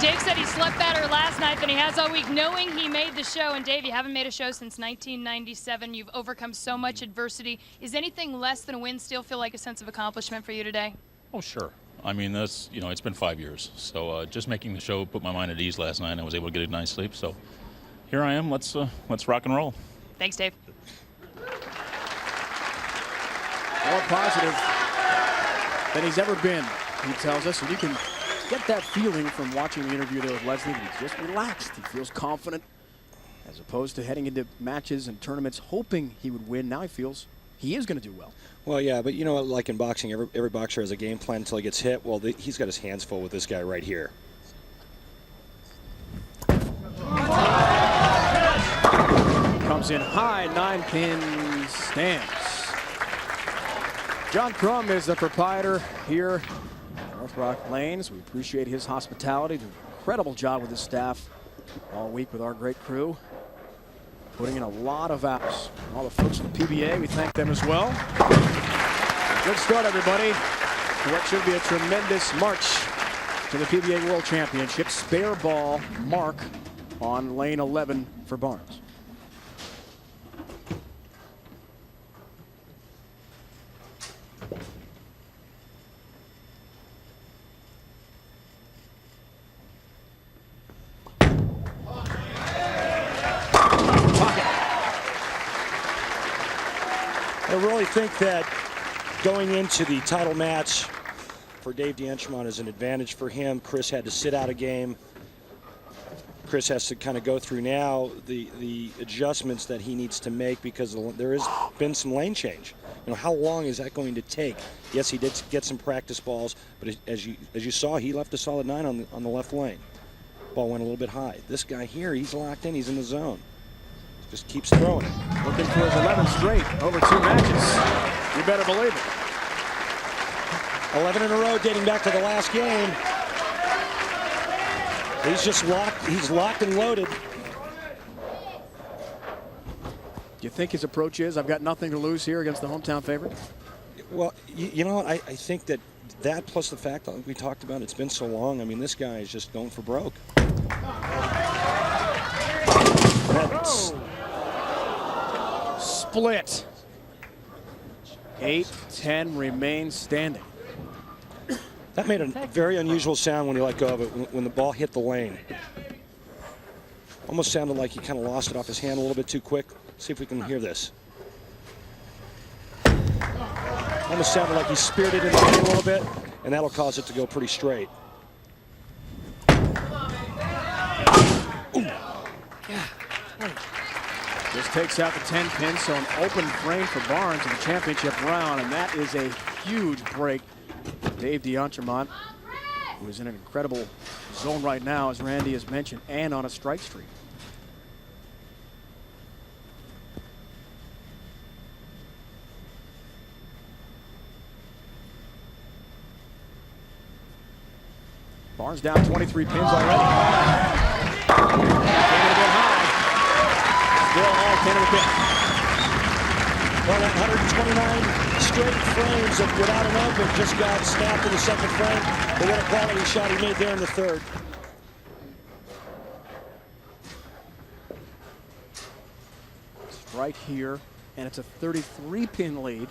Dave said he slept better last night than he has all week, knowing he made the show. And Dave, you haven't made a show since 1997. You've overcome so much adversity. Is anything less than a win still feel like a sense of accomplishment for you today? Oh, sure. I mean, that's, it's been 5 years. So just making the show put my mind at ease last night. I was able to get a nice sleep. So here I am. Let's rock and roll. Thanks, Dave. More positive than he's ever been, he tells us. And you can get that feeling from watching the interview there with Leslie. He's just relaxed. He feels confident as opposed to heading into matches and tournaments hoping he would win. Now he feels he is going to do well. Well, yeah, but like in boxing, every boxer has a game plan until he gets hit. Well, he's got his hands full with this guy right here. Comes in high, 9-pin stance. John CRUM is the proprietor here at Northrock Lanes. We appreciate his hospitality. Did an incredible job with his staff all week with our great crew. Putting in a lot of hours. All the folks from the PBA, we thank them as well. Good start, everybody, to what should be a tremendous march to the PBA World Championship. Spare ball mark on lane 11 for Barnes. I really think that going into the title match for Dave DeAntremont is an advantage for him. Chris had to sit out a game. Chris has to kind of go through now the adjustments that he needs to make because there has been some lane change. How long is that going to take? Yes, he did get some practice balls, but as you saw, he left a solid 9 on the left lane. Ball went a little bit high. This guy here, he's locked in. He's in the zone. Just keeps throwing it. Looking for his 11th straight over 2 matches. You better believe it. 11 in a row dating back to the last game. He's just locked. He's locked and loaded. Do you think his approach is, I've got nothing to lose here against the hometown favorite? Well, you know what? I think that plus the fact that we talked about it's been so long. I mean, this guy is just going for broke. Split. 8-10 remains standing. That made a very unusual sound when he let go of it, when the ball hit the lane. Almost sounded like he kind of lost it off his hand a little bit too quick. See if we can hear this. Almost sounded like he speared it in the lane a little bit, and that'll cause it to go pretty straight. This takes out the 10-pin, so an open frame for Barnes in the championship round, and that is a huge break. Dave DeAntremont, who is in an incredible zone right now, as Randy has mentioned, and on a strike streak. Barnes down 23 pins already. Came in a bit high. Still all 10 of the pin. Well, 129 straight frames without an open just got snapped in the second frame. But what a quality shot he made there in the third. Strike here, and it's a 33-pin lead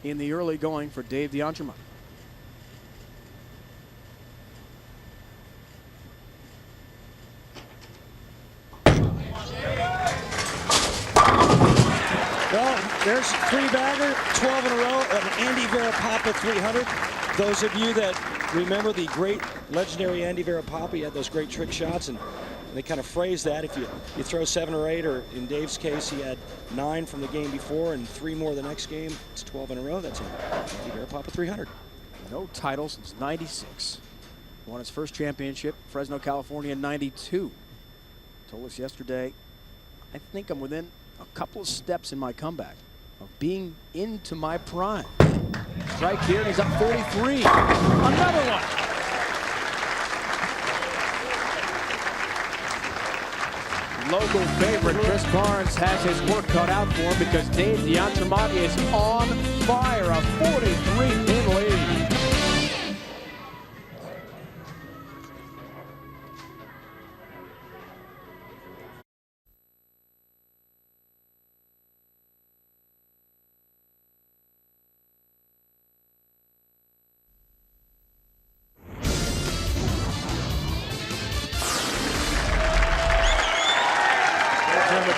in the early going for Dave DeAntremont. Well, there's 3-bagger, 12 in a row of Andy Verapapa 300. Those of you that remember the great legendary Andy Verapapa, he had those great trick shots, and they kind of phrase that. If you throw 7 or 8, or in Dave's case, he had 9 from the game before and 3 more the next game. It's 12 in a row. That's Andy Verapapa 300. No title since '96. Won his first championship, Fresno, California in '92. Told us yesterday, I think I'm within a couple of steps in my comeback of being into my prime. Strike here, and he's up 33. Another one. Local favorite Chris Barnes has his work cut out for him because Dave DeAntremont is on fire. A 43-pin lead.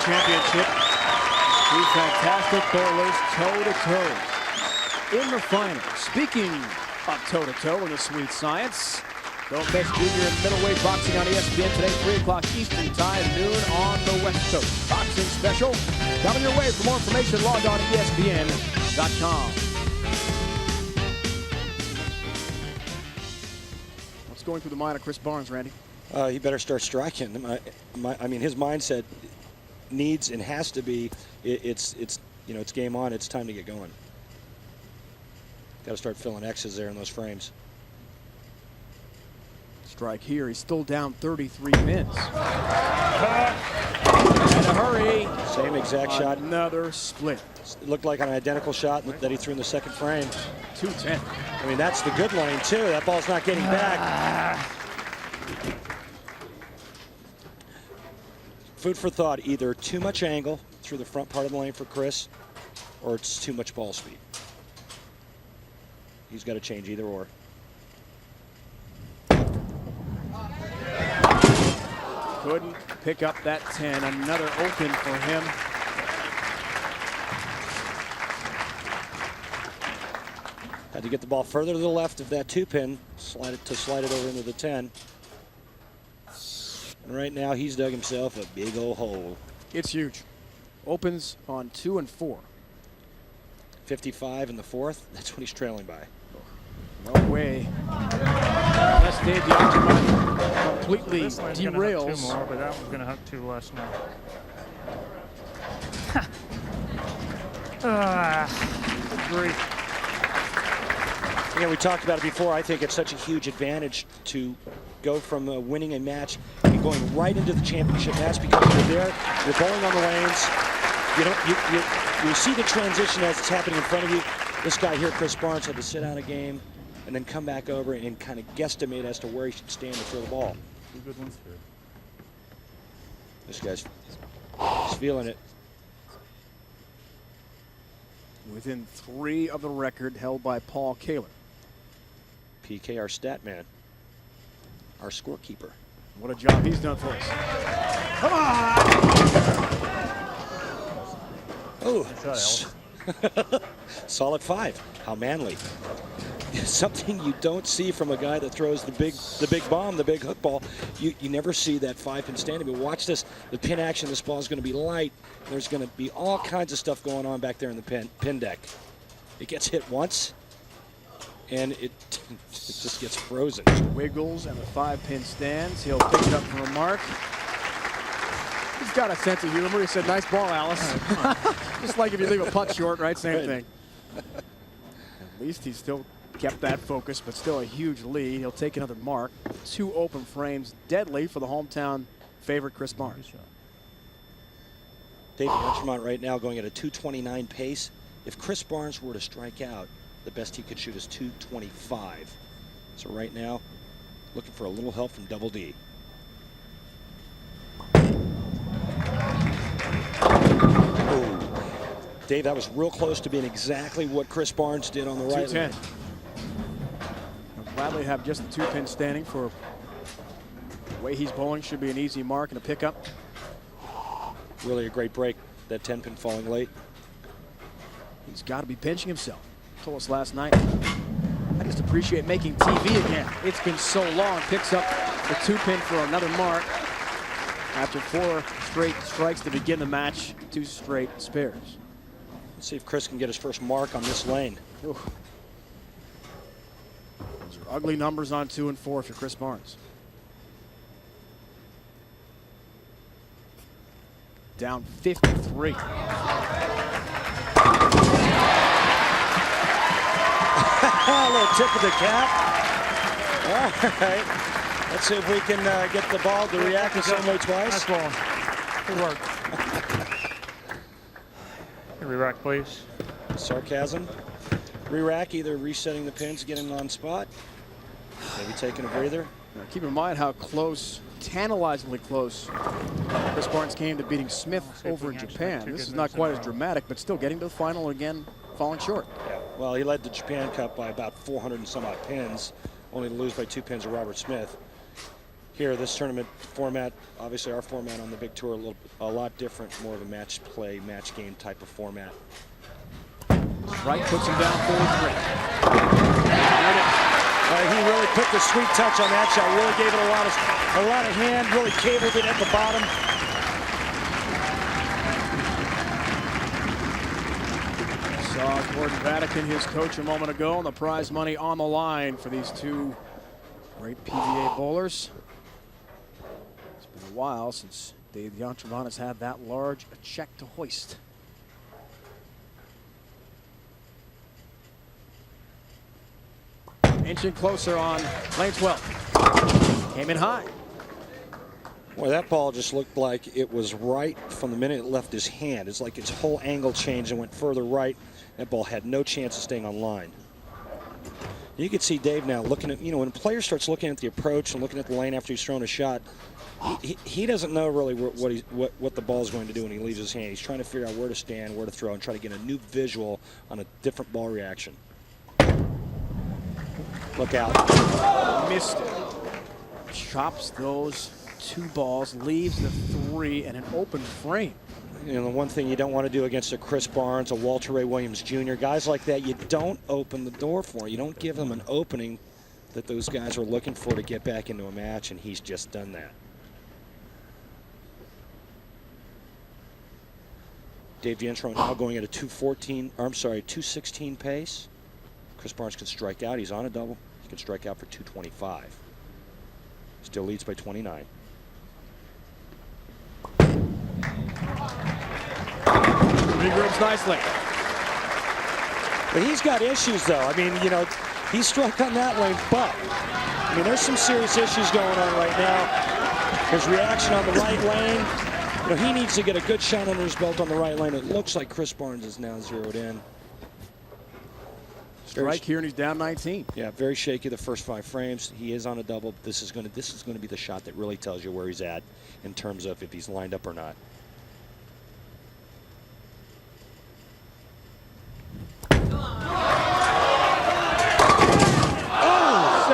championship. Two fantastic bowlers toe-to-toe in the final. Speaking of toe-to-toe in the sweet science, don't miss junior and middleweight boxing on ESPN today, 3 o'clock Eastern Time, noon on the West Coast. Boxing special coming your way. For more information, log on to ESPN.com. What's going through the mind of Chris Barnes, Randy? He better start striking. I mean, his mindset needs and has to be, it's game on. It's time to get going. Got to start filling X's there in those frames. Strike here. He's still down 33 pins. In a hurry. Same exact shot. Another split. It looked like an identical shot that he threw in the second frame. 210. I mean, that's the good lane, too. That ball's not getting back. Food for thought. Either too much angle through the front part of the lane for Chris, or it's too much ball speed. He's got to change either or. Couldn't pick up that 10. Another open for him. Had to get the ball further to the left of that 2-pin, slide it over into the 10. And right now he's dug himself a big old hole. It's huge. Opens on 2 and 4. 55 in the fourth. That's when he's trailing by. No way. Unless Dave Diacono completely This lane's derails. gonna hook 2 more, but that one's going to hook 2 less now. Good grief. Yeah, we talked about it before. I think it's such a huge advantage to go from winning a match and going right into the championship match, because you're there, you're bowling on the lanes. You see the transition as it's happening in front of you. This guy here, Chris Barnes, had to sit out a game and then come back over and kind of guesstimate as to where he should stand to throw the ball. 2 good ones here. This guy's feeling it. Within 3 of the record held by Paul Kaler. PK, our stat man, our scorekeeper. What a job he's done for us. Come on! Oh, solid 5. How manly. Something you don't see from a guy that throws the big bomb, the big hook ball. You never see that 5-pin standing. But watch this. The pin action. This ball is going to be light. There's going to be all kinds of stuff going on back there in the pin deck. It gets hit once, and it just gets frozen. Wiggles and the 5-pin stands. He'll pick it up from a mark. He's got a sense of humor. He said, "Nice ball, Alice." Just like if you leave a putt short, right? Same thing. At least he's still kept that focus, but still a huge lead. He'll take another mark. 2 open frames, deadly for the hometown favorite, Chris Barnes. David Archimont right now going at a 229 pace. If Chris Barnes were to strike out, the best he could shoot is 225. So right now, looking for a little help from Double D. Oh, Dave, that was real close to being exactly what Chris Barnes did on the right. 210. I'll gladly have just the 2-pin standing for the way he's bowling. Should be an easy mark and a pickup. Really a great break. That 10-pin falling late. He's got to be pinching himself. Told us last night, I just appreciate making TV again. It's been so long. Picks up the 2-pin for another mark. After 4 straight strikes to begin the match, 2 straight spares. Let's see if Chris can get his first mark on this lane. Ooh. Those are ugly numbers on 2 and 4 if you're Chris Barnes. Down 53. A little tip of the cap. All right. Let's see if we can get the ball to react the same way twice. Nice ball. Good work. Re-rack, please. Sarcasm. Re-rack, either resetting the pins, getting on spot, maybe taking a breather. Now, keep in mind how close, tantalizingly close, Chris Barnes came to beating Smith over in Japan. This is not quite as dramatic, but still getting to the final again, falling short. Yeah. Well, he led the Japan Cup by about 400 and some odd pins, only to lose by 2 pins to Robert Smith. here, this tournament format, obviously our format on the big tour, a lot different, more of a match play, match game type of format. Right puts him down 43. He really put the sweet touch on that shot. Really gave it a lot of hand. Really cabled it at the bottom. Saw Gordon VADAKIN, his coach, a moment ago, and the prize money on the line for these two great PBA bowlers. It's been a while since Dave DeAntremont has had that large a check to hoist. Inching closer on lane 12. Came in high. Boy, that ball just looked like it was right from the minute it left his hand. It's like its whole angle changed and went further right. That ball had no chance of staying on line. You can see Dave now looking at, when a player starts looking at the approach and looking at the lane after he's thrown a shot, he doesn't know really what the ball is going to do when he leaves his hand. He's trying to figure out where to stand, where to throw, and try to get a new visual on a different ball reaction. Look out. Missed it. Chops those two balls, leaves the three and an open frame. The one thing you don't want to do against a Chris Barnes, a Walter Ray Williams Jr., guys like that, you don't open the door for. You don't give them an opening that those guys are looking for to get back into a match, and he's just done that. Dave DeAntremont now going at a 216 pace. Chris Barnes can strike out. He's on a double. He can strike out for 225. Still leads by 29. Regroups nicely. But he's got issues, though. I mean, he struck on that lane, but there's some serious issues going on right now. His reaction on the right lane. He needs to get a good shot under his belt on the right lane. It looks like Chris Barnes is now zeroed in. Strike here, and he's down 19. Yeah, very shaky the first 5 frames. He is on a double. This is going to be the shot that really tells you where he's at in terms of if he's lined up or not. Oh,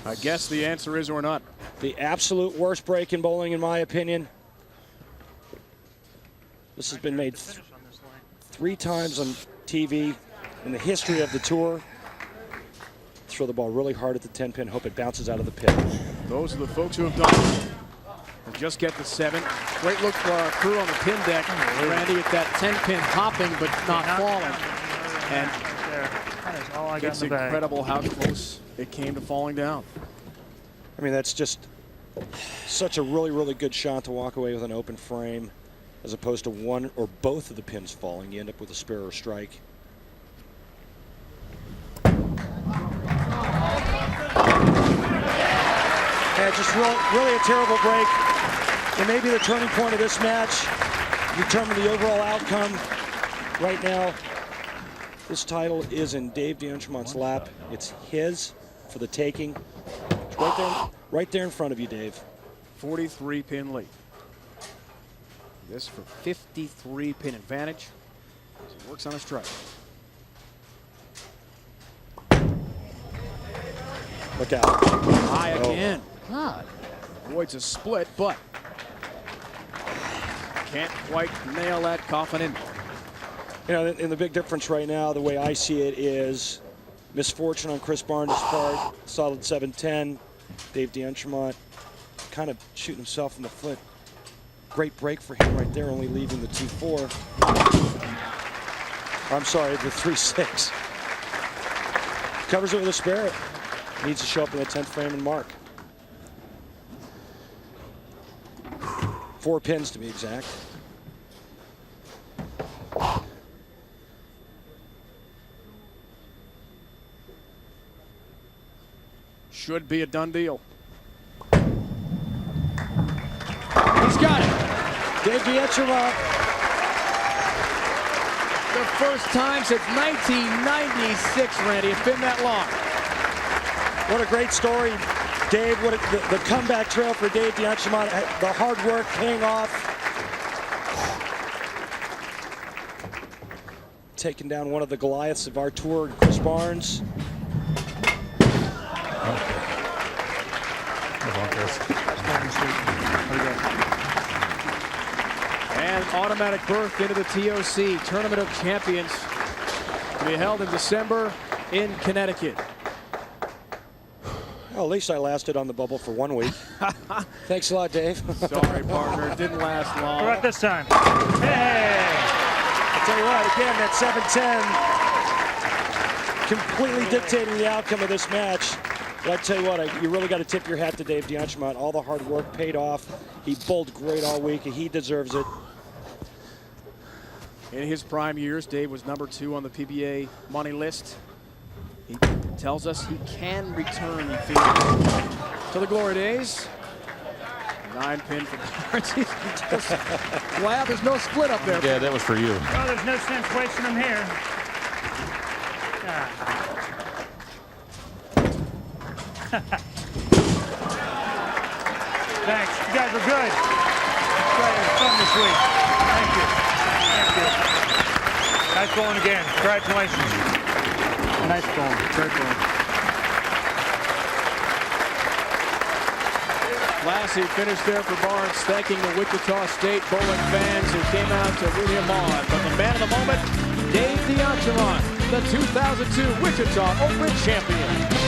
7-10. I guess the answer is or not. The absolute worst break in bowling, in my opinion. This has been made 3 times on TV in the history of the tour. Throw the ball really hard at the 10-pin, hope it bounces out of the pit. Those are the folks who have done it. We'll just get the 7. Great look for our crew on the pin deck. Randy at that 10-pin hopping but not falling. And That is all I got it's in the bag. incredible how close it came to falling down. That's just such a really, really good shot to walk away with an open frame as opposed to one or both of the pins falling. You end up with a spare or strike. Yeah, just really a terrible break. It may be the turning point of this match, determine the overall outcome. Right now, this title is in Dave DeAntremont's lap. It's his for the taking. It's right there in front of you, Dave. 43 pin lead. This for 53 pin advantage as he works on a strike. Look out. High again. God. Avoids a split, but can't quite nail that coffin in. And the big difference right now, the way I see it, is misfortune on Chris Barnes' part. Solid 7-10. Dave DeAntremont kind of shooting himself in the foot. Great break for him right there, only leaving the 2-4. I'm sorry, the 3-6. Covers it with a spare. Needs to show up in the 10th frame and mark. 4 pins to be exact. Should be a done deal. He's got it. Dave DeAntremont. The first time since 1996, Randy. It's been that long. What a great story, Dave. What the comeback trail for Dave DeAntremont. The hard work paying off. taking down one of the Goliaths of our tour, Chris Barnes. And automatic berth into the TOC Tournament of Champions to be held in December in Connecticut. Well, at least I lasted on the bubble for 1 week. Thanks a lot, Dave. Sorry, partner. It didn't last long. How about this time? Hey! I'll tell you what, again, that 7-10 completely dictating the outcome of this match. But I tell you what, you really got to tip your hat to Dave DeAnchemont. All the hard work paid off. He bowled great all week, and he deserves it. In his prime years, Dave was #2 on the PBA money list. He tells us he can return, he feels, to the glory days. 9-pin for Barnes. Glad there's no split up there. Yeah, that was for you. Well, there's no sense wasting them here. Thanks. You guys were good. It was fun this week. Thank you. Thank you. Nice going again. Congratulations. Nice going. Great going. Classy finish there for Barnes, thanking the Wichita State bowling fans who came out to root him on. But the man of the moment, Dave DeAnchemont, the 2002 Wichita Open champion.